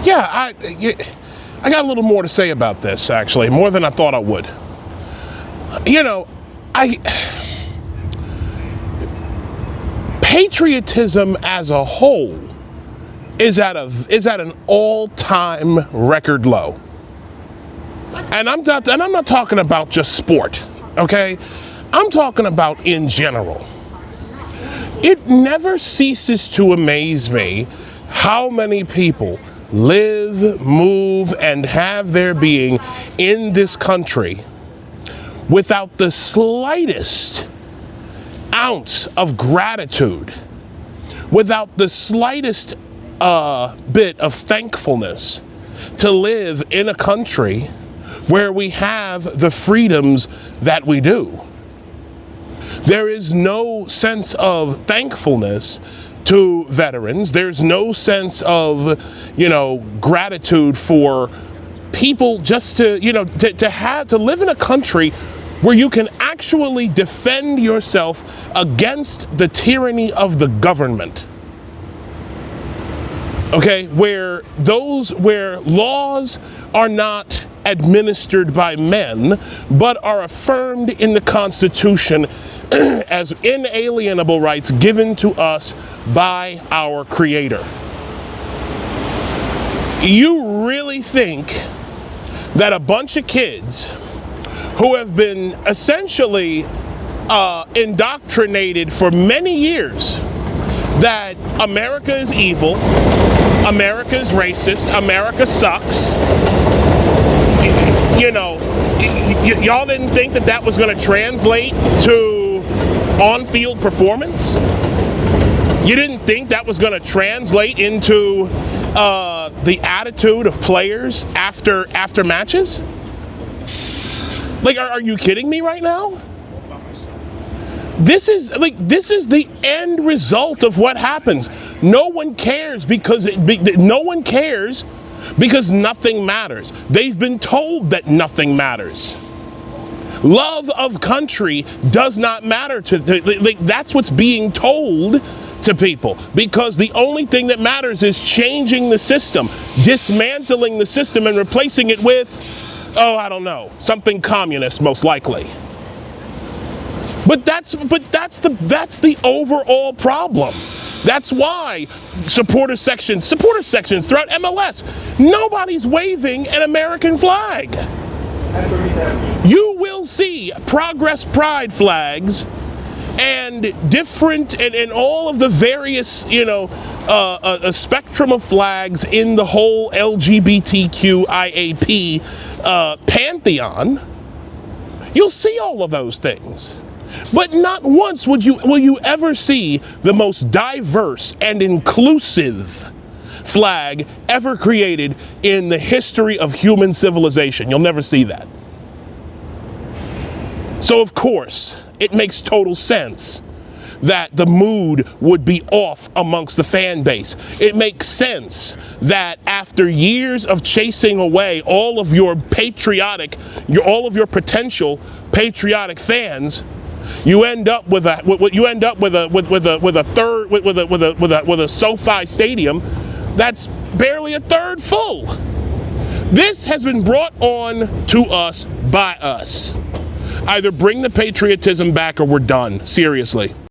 Yeah, I got a little more to say about this, actually, more than I thought I would. You know, patriotism as a whole is at an all-time record low. And I'm not talking about just sport, okay? I'm talking about in general. It never ceases to amaze me how many people live, move, and have their being in this country without the slightest ounce of gratitude, without the slightest bit of thankfulness to live in a country where we have the freedoms that we do. There is no sense of thankfulness to veterans. There's no sense of, gratitude for people just to live in a country where you can actually defend yourself against the tyranny of the government. Okay, where laws are not administered by men, but are affirmed in the Constitution as inalienable rights given to us by our Creator. You really think that a bunch of kids who have been essentially indoctrinated for many years that America is evil, America is racist, America sucks, y'all didn't think that was going to translate to on-field performance? You didn't think that was going to translate into the attitude of players after matches? Like, are you kidding me right now? This is the end result of what happens. No one cares because nothing matters. They've been told that nothing matters. Love of country does not matter that's what's being told to people, because the only thing that matters is changing the system, dismantling the system and replacing it with, I don't know, something communist most likely. But that's the overall problem. That's why supporter sections throughout MLS, nobody's waving an American flag. You will see Progress Pride flags and different and all of the various a spectrum of flags in the whole LGBTQIAP pantheon. You'll see all of those things. But not once will you ever see the most diverse and inclusive flag ever created in the history of human civilization. You'll never see that. So of course, it makes total sense that the mood would be off amongst the fan base. It makes sense that after years of chasing away all of your potential patriotic fans, you end up with a SoFi stadium that's barely a third full. This has been brought on to us by us. Either bring the patriotism back or we're done. Seriously.